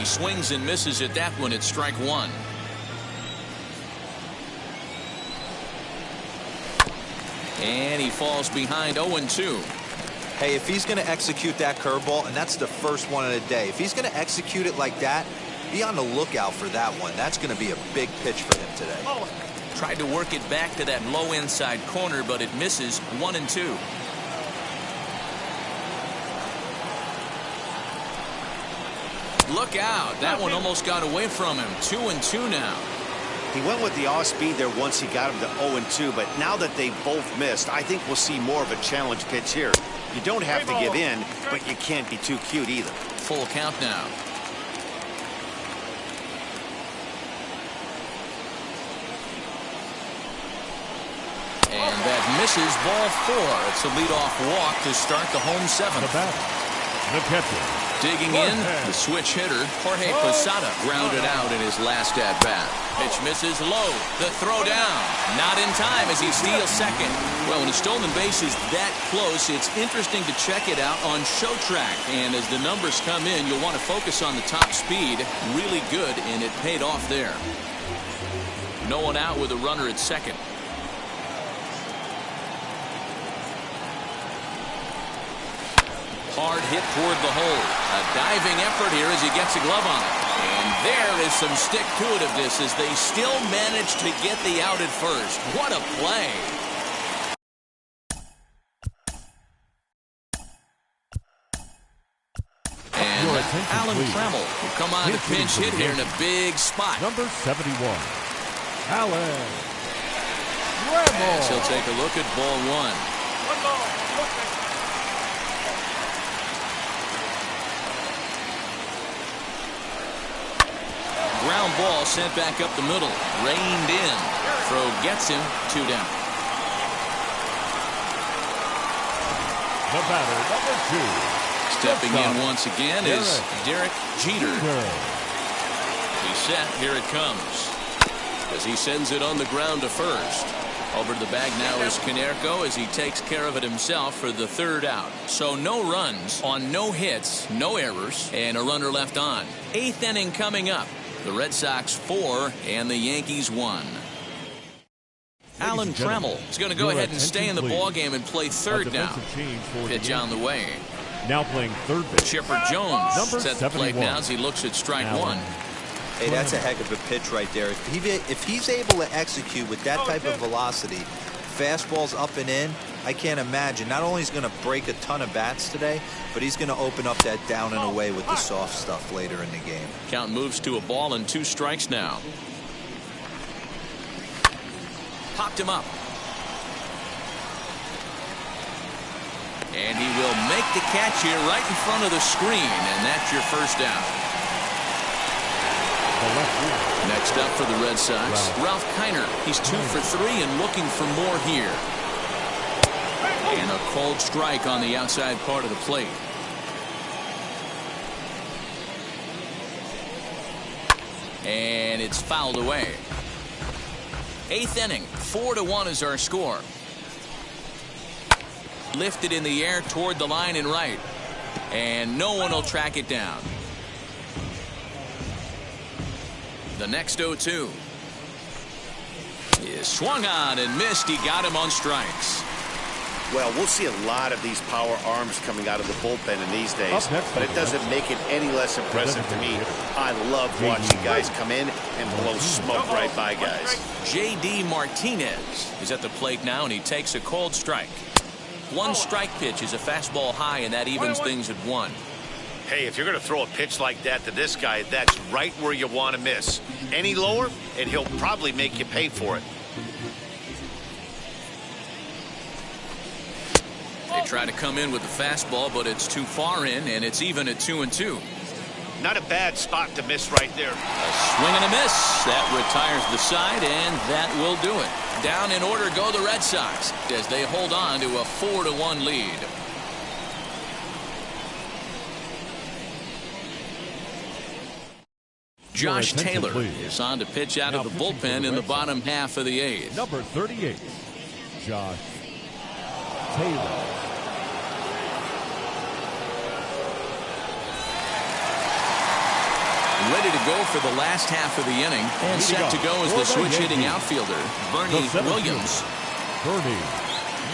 He swings and misses at that one at strike one. And he falls behind 0-2. Hey, if he's going to execute that curveball, and that's the first one of the day, if he's going to execute it like that, be on the lookout for that one. That's going to be a big pitch for him today. Tried to work it back to that low inside corner, but it misses. 1-2. Look out. That one almost got away from him. 2-2 now. He went with the off speed there once he got him to 0-2, but now that they both missed, I think we'll see more of a challenge pitch here. You don't have to give in, but you can't be too cute either. Full count now. And that misses, ball 4. It's a leadoff walk to start the home 7th. The batter, the catcher. Digging in, the switch hitter, Jorge Posada, grounded out in his last at-bat. Pitch misses low. The throw down. Not in time as he steals second. Well, when a stolen base is that close, it's interesting to check it out on Show Track. And as the numbers come in, you'll want to focus on the top speed. Really good, and it paid off there. No one out with a runner at second. Hard hit toward the hole. A diving effort here as he gets a glove on it. And there is some stick-to-itiveness as they still manage to get the out at first. What a play. And Alan Trammell will come on to pinch hit here in a big spot. Number 71, Alan Trammell. And he'll take a look at ball 1. Ground ball sent back up the middle. Reined in. Throw gets him. 2 down. The batter, number 2. Stepping in once again is Derek Jeter. He's set. Here it comes. As he sends it on the ground to first. Over to the bag now is Canseco as he takes care of it himself for the 3rd out. So no runs on no hits, no errors, and a runner left on. 8th inning coming up. The Red Sox 4 and the Yankees 1. Alan Trammell is going to go ahead and stay in the ballgame and play 3rd now. Pitch on the way. Now playing 3rd base. Chipper Jones Number set the plate 71. now as he looks at strike Alan. 1. Hey, that's a heck of a pitch right there. If he's able to execute with that type of velocity, fastballs up and in, I can't imagine. Not only is he going to break a ton of bats today, but he's going to open up that down and away with the soft stuff later in the game. Count moves to a ball and 2 strikes now. Popped him up. And he will make the catch here right in front of the screen, and that's your first down. Next up for the Red Sox, Ralph Keiner. He's 2 for 3 and looking for more here. And a cold strike on the outside part of the plate. And it's fouled away. 8th inning, 4-1 is our score. Lifted in the air toward the line and right. And no one will track it down. The next 0-2 is swung on and missed. He got him on strikes. Well, we'll see a lot of these power arms coming out of the bullpen in these days, but it doesn't make it any less impressive to me. I love watching guys come in and blow smoke right by guys. J.D. Martinez is at the plate now, and he takes a cold strike. 1 strike pitch is a fastball high, and that evens things at 1. Hey, if you're going to throw a pitch like that to this guy, that's right where you want to miss. Any lower, and he'll probably make you pay for it. They try to come in with the fastball, but it's too far in, and it's even at 2-2. Not a bad spot to miss right there. A swing and a miss. That retires the side, and that will do it. Down in order go the Red Sox as they hold on to a 4-1 lead. Josh Taylor is on to pitch out of the bullpen in the bottom half of the 8th. Number 38, Josh Taylor. Ready to go for the last half of the inning. And set to go as the switch-hitting outfielder, Bernie Williams. Bernie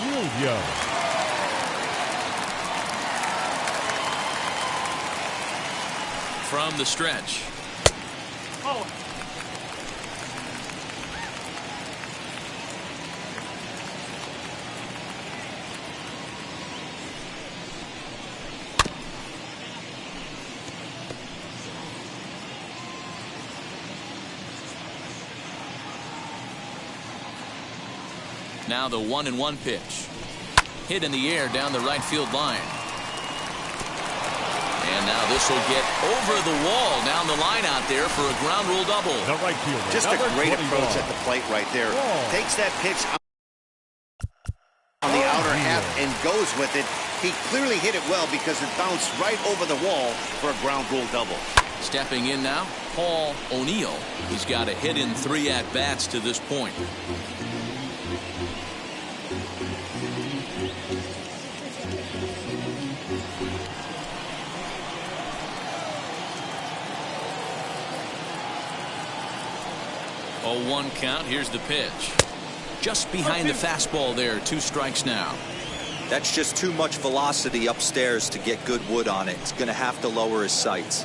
Williams. From the stretch. Oh. Now the 1-1 pitch. Hit in the air down the right field line. And now this will get over the wall down the line out there for a ground rule double. The right fielder. Just a great approach at the plate right there. Takes that pitch on the outer half and goes with it. He clearly hit it well because it bounced right over the wall for a ground rule double. Stepping in now, Paul O'Neill. He's got a hit in 3 at-bats to this point. A 1 count. Here's the pitch. Just behind the fastball there. 2 strikes now. That's just too much velocity upstairs to get good wood on it. It's going to have to lower his sights.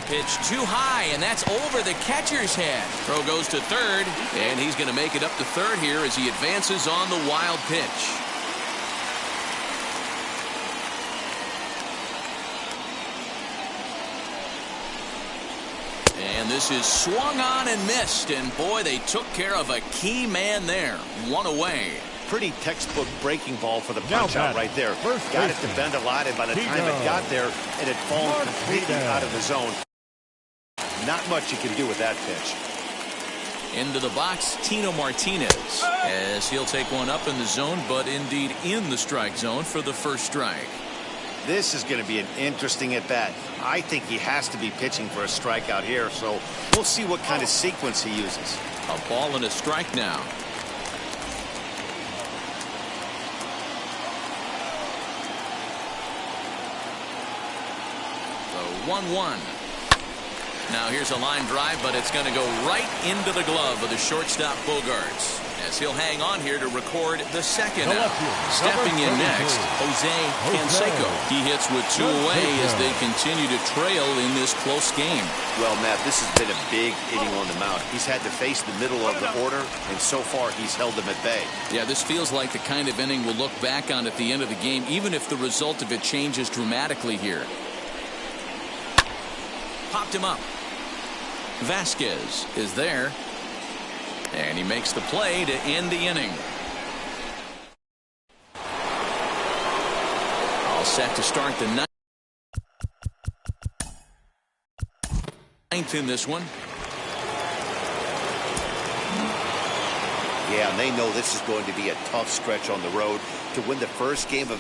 Pitch too high, and that's over the catcher's head. Throw goes to third, and he's going to make it up to third here as he advances on the wild pitch. And this is swung on and missed, and boy, they took care of a key man there. 1 away. Pretty textbook breaking ball for the punch out right there. Got it to bend a lot, and by the time it got there, it had fallen completely out of the zone. Not much you can do with that pitch. Into the box, Tino Martinez, as he'll take one up in the zone, but indeed in the strike zone for the first strike. This is going to be an interesting at-bat. I think he has to be pitching for a strikeout here, so we'll see what kind of sequence he uses. A ball and a strike now. The 1-1. Now here's a line drive, but it's going to go right into the glove of the shortstop Boggs, as he'll hang on here to record the second out. Stepping in next, Jose Canseco. He hits with 2 away as they continue to trail in this close game. Well, Matt, this has been a big inning on the mound. He's had to face the middle of the order, and so far he's held them at bay. Yeah, this feels like the kind of inning we'll look back on at the end of the game, even if the result of it changes dramatically here. Popped him up. Vasquez is there, and he makes the play to end the inning. All set to start the ninth in this one. Yeah, and they know this is going to be a tough stretch on the road to win the first game of